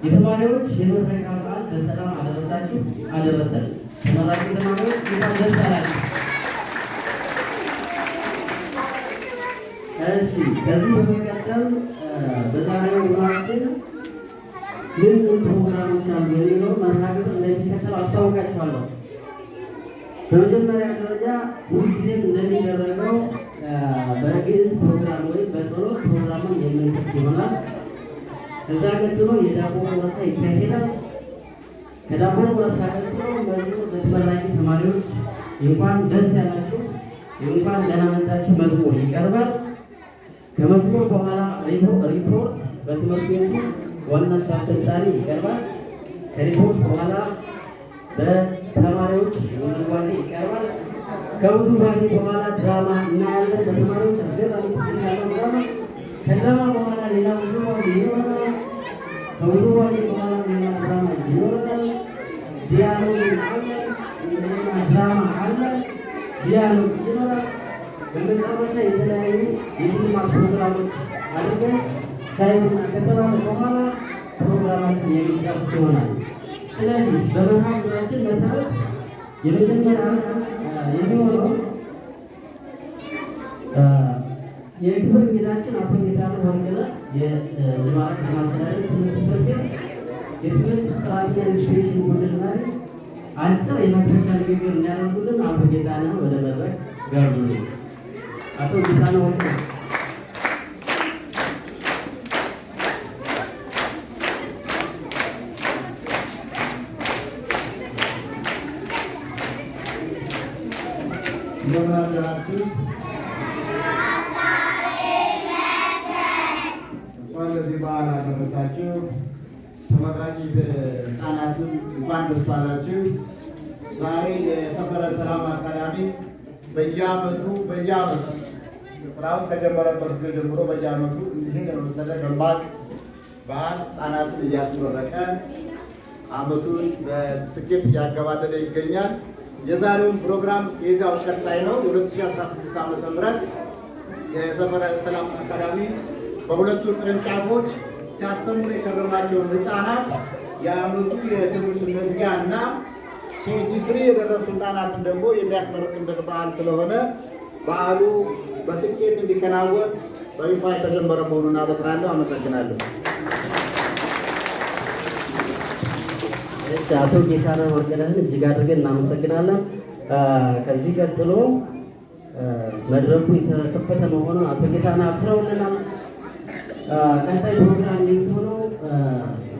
የተማሪዎች የምረቃ በዓል በሰላም አደረሳችሁ አደረሰን። ተመራቂ ተማሪዎች እንኳን ደስ አላችሁ። እሺ፣ ከዚህ በመቀጠል በዛሬው ውሏችን ምን ፕሮግራሞች አሉ የሚለው መርሃግብር እንደሚከተለው አስታውቃችኋለሁ። በመጀመሪያ ደረጃ ሁልጊዜም እንደሚደረገው በግዕዝ ፕሮግራም ወይም በጸሎት ፕሮግራሙን የምንከፍት ይሆናል። ከዛ ቀጥሎ የዳቦ ቆረሳ ይካሄዳል። ከዳቦ ቆረሳ ቀጥሎ በተመራቂ ተማሪዎች እንኳን ደስ ያላችሁ እንኳን ደህና መጣችሁ መዝሙር ይቀርባል። ከመዝሙር በኋላ ሪፖርት በትምህርት ቤቱ ዋና ስራ አስፈጻሚ ይቀርባል። ከሪፖርት በኋላ በተማሪዎች ውዝዋዜ ይቀርባል። ከውዝዋዜ በኋላ ድራማ እናያለን። በተማሪዎች አስገራሚ ያለው ድራማ። ከድራማ በኋላ ሌላ ውዝዋዜ ይኖረናል። ከውዝዋዜ በኋላ ሌላ ድራማ ይኖረናል። ዲያሎግ አለ፣ ድራማ አለ፣ ዲያሎግ ይኖራል። በመጨረሻ የተለያዩ የሽልማት ፕሮግራሞች አድርገን ሳይሆን ከተባለ በኋላ ፕሮግራማችን የሚጨርስ ይሆናል። ስለዚህ በመርሃ ግብራችን መሰረት የመጀመሪያ የሚሆነው የክብር እንግዳችን አቶ ጌታነህ ወርቅነ የልማት ማስተዳደር ትምህርት ጽሕፈት ቤት የትምህርት ጥራትና ኢንስቲትዩሽን ቡድን መሪ አጭር የመክፈቻ ንግግር እንዲያደርጉልን አቶ ጌታነህ ወደ መድረክ ጋብዙልኝ። አቶ ጌታነህ ወርቅነ እንኳን ለዚህ በዓል አደረሳችሁ። ተመራቂ ህፃናትን እንኳን ደስ አላችሁ። ዛሬ የሰፈረ ሰላም አካዳሚ በየዓመቱ ስራውን ከጀመረበት ጊዜ ጀምሮ በየዓመቱ ይህን የመሰለ ደማቅ በዓል ህፃናትን እያስመረቀ ዓመቱን በስኬት እያገባደደ ይገኛል። የዛሬውን ፕሮግራም የዚያው ቀጣይ ነው። የ2016 ዓ.ም የሰፈረ ሰላም አካዳሚ በሁለቱ ቅርንጫፎች ሲያስተምሩ የከረማቸውን ህፃናት የዓመቱ የትምህርት መዝጊያ እና ኬጂ3 የደረሱ ህፃናትን ደግሞ የሚያስመርቅበት በዓል ስለሆነ በዓሉ በስኬት እንዲከናወን በይፋ የተጀመረ መሆኑን አበስራለሁ። አመሰግናለሁ። አቶ ጌታነህ ወርቅነህን እጅግ አድርገን እናመሰግናለን። ከዚህ ቀጥሎ መድረኩ የተከፈተ መሆኑን አቶ ጌታነህ አብስረውልናል። ቀጣይ ፕሮግራም የሚሆነው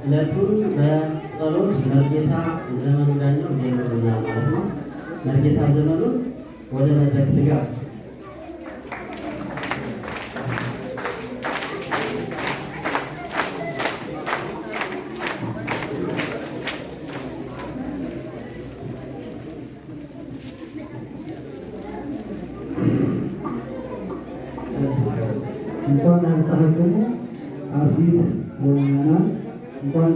ዕለቱን በጸሎት መርጌታ ዘመኑ ዳኘው ይጀምሩልናል ማለት ነው። መርጌታ ዘመኑን ወደ መድረክ ልጋብዝ። እንኳን አስተካከሉ አብይ ወናና እንኳን